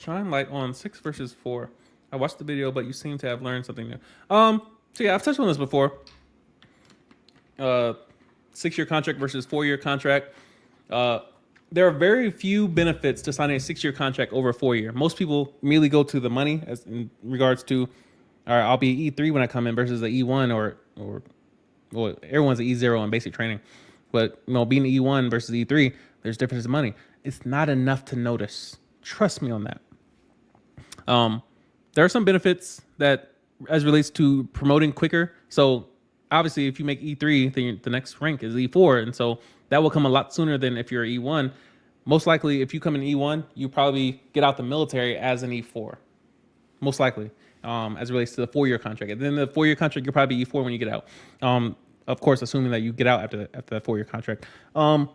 Shine light on 6 versus 4. I watched the video, but you seem to have learned something new. So yeah, I've touched on this before. 6-year contract versus 4-year contract. Uh, there are very few benefits to signing a 6-year contract over a 4-year. Most people immediately go to the money as in regards to, all right, I'll be E3 when I come in versus the E1 or well, everyone's an E0 in basic training, but being E1 versus E3, there's difference in money. It's not enough to notice. Trust me on that. There are some benefits that as relates to promoting quicker. So obviously if you make E3, then the next rank is E4. And so that will come a lot sooner than if you're E1. Most likely if you come in E1, you probably get out the military as an E4. Most likely, as it relates to the 4-year contract. And then the 4-year contract, you'll probably be E4 when you get out. Of course, assuming that you get out after that 4-year contract. The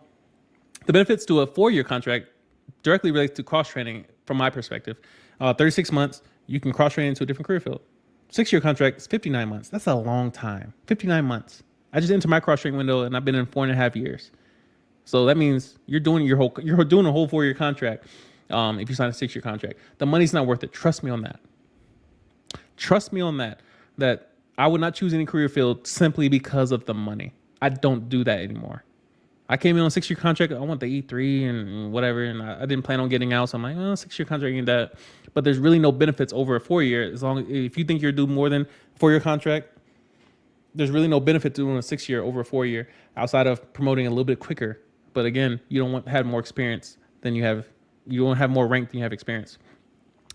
benefits to a 4-year contract directly relates to cross training from my perspective. 36 months, you can cross train into a different career field. 6-year contract is 59 months. That's a long time. 59 months. I just entered my cross training window and I've been in 4.5 years. So that means you're doing a whole 4-year contract. If you sign a 6-year contract, the money's not worth it. Trust me on that. Trust me on that. That I would not choose any career field simply because of the money. I don't do that anymore. I came in on a 6-year contract. I want the E3 and whatever, and I didn't plan on getting out. So I'm like, 6-year contract ain't that. But there's really no benefits over a 4-year. As long as if you think you're due more than a 4-year contract, there's really no benefit to doing a 6-year over a 4-year outside of promoting a little bit quicker. But again, you don't want to have more experience than you have. You don't have more rank than you have experience.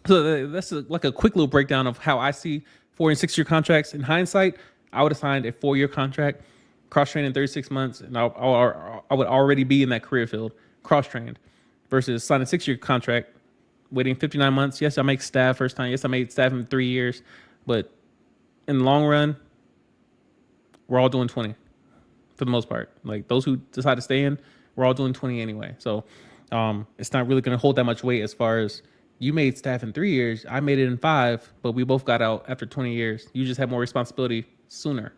So that's like a quick little breakdown of how I see 4 and 6-year contracts. In hindsight, I would have signed a 4-year contract, cross-trained in 36 months, and I would already be in that career field, cross-trained, versus signing a 6-year contract, waiting 59 months. Yes, I make staff first time. Yes, I made staff in 3 years. But in the long run, we're all doing 20 for the most part. Like those who decide to stay in, we're all doing 20 anyway. So it's not really going to hold that much weight as far as you made staff in 3 years. I made it in 5, but we both got out after 20 years. You just have more responsibility sooner.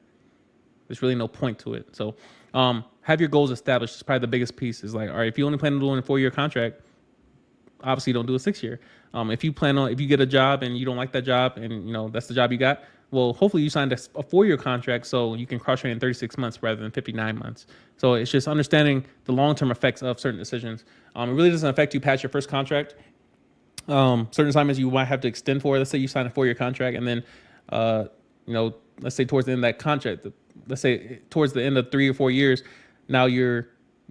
There's really no point to it. So have your goals established is probably the biggest piece. Is like, all right, if you only plan on doing a 4-year contract, obviously don't do a 6-year. If you get a job and you don't like that job and that's the job you got, well, hopefully you signed a 4-year contract so you can cross train in 36 months rather than 59 months. So it's just understanding the long-term effects of certain decisions. It really doesn't affect you past your first contract. Certain assignments you might have to extend for. Let's say you sign a 4-year contract and then, let's say towards the end of that contract, let's say towards the end of 3 or 4 years, now you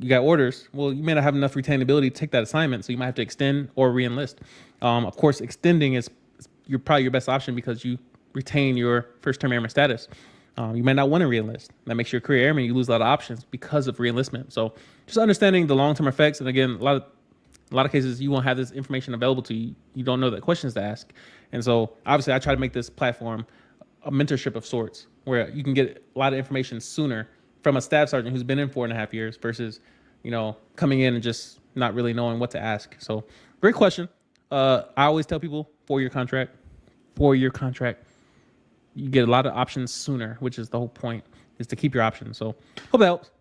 got orders. Well, you may not have enough retainability to take that assignment, so you might have to extend or re-enlist. Of course, extending is probably your best option because you retain your first-term airman status. You might not want to re-enlist. That makes you a career airman. You lose a lot of options because of re-enlistment. So just understanding the long-term effects, and again, a lot of cases you won't have this information available to you. You don't know the questions to ask. And so obviously I try to make this platform a mentorship of sorts where you can get a lot of information sooner from a staff sergeant who's been in 4.5 years versus, coming in and just not really knowing what to ask. So great question. I always tell people 4-year contract. You get a lot of options sooner, which is the whole point, is to keep your options. So hope that helps.